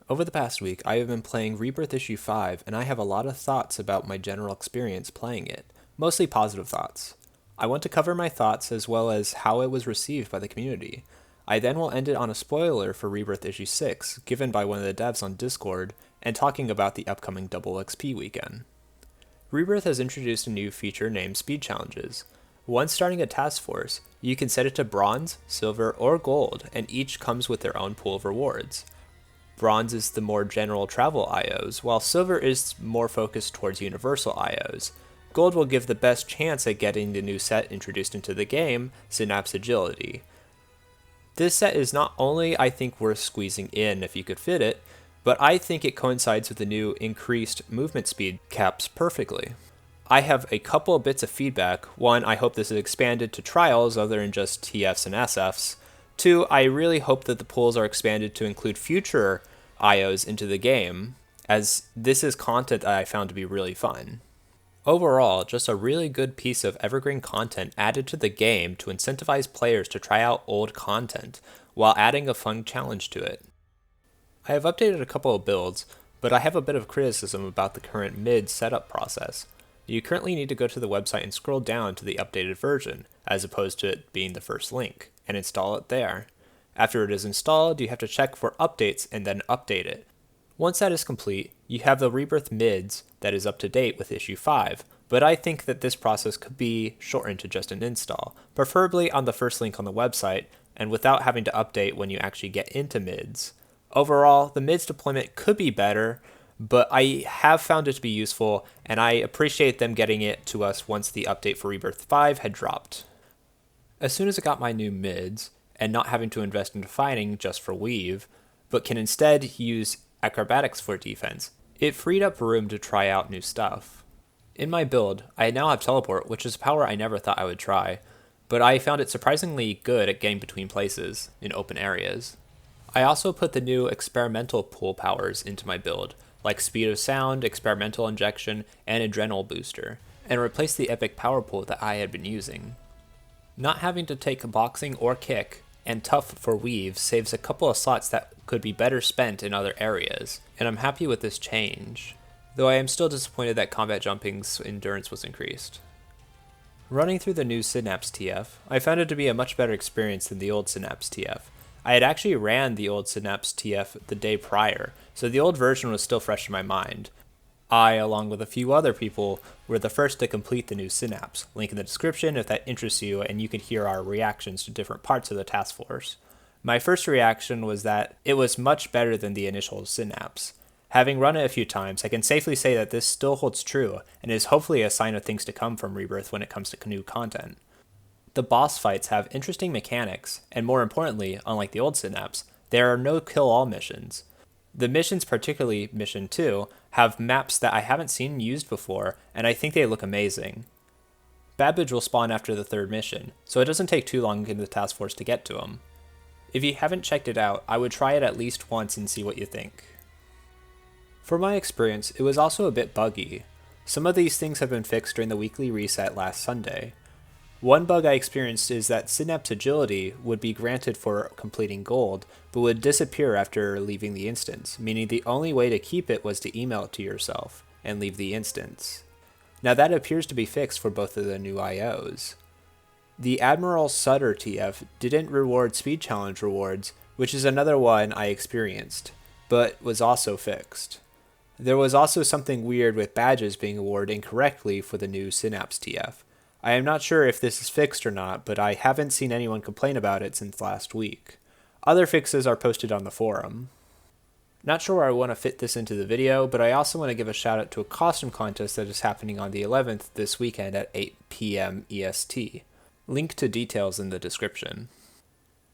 Over the past week, I have been playing Rebirth Issue 5, and I have a lot of thoughts about my general experience playing it, mostly positive thoughts. I want to cover my thoughts as well as how it was received by the community. I then will end it on a spoiler for Rebirth Issue 6, given by one of the devs on Discord, and talking about the upcoming Double XP weekend. Rebirth has introduced a new feature named Speed Challenges. Once starting a task force, you can set it to Bronze, Silver, or Gold, and each comes with their own pool of rewards. Bronze is the more general travel IOs, while Silver is more focused towards universal IOs. Gold will give the best chance at getting the new set introduced into the game, Synapse Agility. This set is not only, I think, worth squeezing in if you could fit it, but I think it coincides with the new increased movement speed caps perfectly. I have a couple of bits of feedback. One, I hope this is expanded to trials other than just TFs and SFs. Two, I really hope that the pools are expanded to include future IOs into the game, as this is content that I found to be really fun. Overall, just a really good piece of evergreen content added to the game to incentivize players to try out old content, while adding a fun challenge to it. I have updated a couple of builds, but I have a bit of criticism about the current mid setup process. You currently need to go to the website and scroll down to the updated version, as opposed to it being the first link, and install it there. After it is installed, you have to check for updates and then update it. Once that is complete, you have the Rebirth mids that is up to date with issue 5, but I think that this process could be shortened to just an install, preferably on the first link on the website, and without having to update when you actually get into mids. Overall, the mids deployment could be better, but I have found it to be useful, and I appreciate them getting it to us once the update for Rebirth 5 had dropped. As soon as I got my new mids, and not having to invest into fighting just for weave, but can instead use acrobatics for defense, it freed up room to try out new stuff. In my build, I now have teleport, which is a power I never thought I would try, but I found it surprisingly good at getting between places in open areas. I also put the new experimental pool powers into my build, like Speed of Sound, Experimental Injection, and Adrenal Booster, and replaced the epic power pool that I had been using. Not having to take boxing or kick, and tough for weave saves a couple of slots that could be better spent in other areas, and I'm happy with this change, though I am still disappointed that combat jumping's endurance was increased. Running through the new Synapse TF, I found it to be a much better experience than the old Synapse TF. I had actually ran the old Synapse TF the day prior, so the old version was still fresh in my mind. I, along with a few other people, were the first to complete the new Synapse. Link in the description if that interests you, and you can hear our reactions to different parts of the task force. My first reaction was that it was much better than the initial Synapse. Having run it a few times, I can safely say that this still holds true, and is hopefully a sign of things to come from Rebirth when it comes to new content. The boss fights have interesting mechanics, and more importantly, unlike the old Synapse, there are no kill-all missions. The missions, particularly Mission 2, have maps that I haven't seen used before, and I think they look amazing. Babbage will spawn after the third mission, so it doesn't take too long in the task force to get to him. If you haven't checked it out, I would try it at least once and see what you think. For my experience, it was also a bit buggy. Some of these things have been fixed during the weekly reset last Sunday. One bug I experienced is that Synapse Agility would be granted for completing gold, but would disappear after leaving the instance, meaning the only way to keep it was to email it to yourself, and leave the instance. Now that appears to be fixed for both of the new IOs. The Admiral Sutter TF didn't reward speed challenge rewards, which is another one I experienced, but was also fixed. There was also something weird with badges being awarded incorrectly for the new Synapse TF. I am not sure if this is fixed or not, but I haven't seen anyone complain about it since last week. Other fixes are posted on the forum. Not sure where I want to fit this into the video, but I also want to give a shout out to a costume contest that is happening on the 11th this weekend at 8 p.m. EST. Link to details in the description.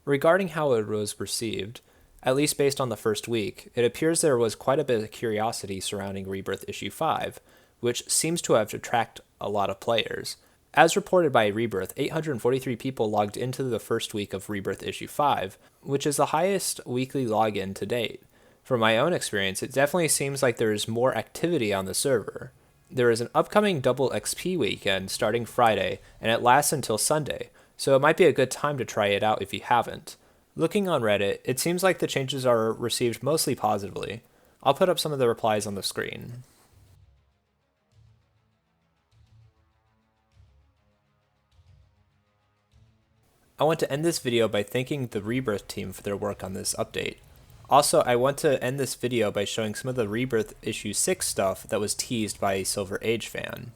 Regarding how it was received, at least based on the first week, it appears there was quite a bit of curiosity surrounding Rebirth Issue 5, which seems to have attracted a lot of players. As reported by Rebirth, 843 people logged into the first week of Rebirth Issue 5, which is the highest weekly login to date. From my own experience, it definitely seems like there is more activity on the server. There is an upcoming Double XP weekend starting Friday, and it lasts until Sunday, so it might be a good time to try it out if you haven't. Looking on Reddit, it seems like the changes are received mostly positively. I'll put up some of the replies on the screen. I want to end this video by thanking the Rebirth team for their work on this update. Also, I want to end this video by showing some of the Rebirth issue 6 stuff that was teased by a Silver Age fan.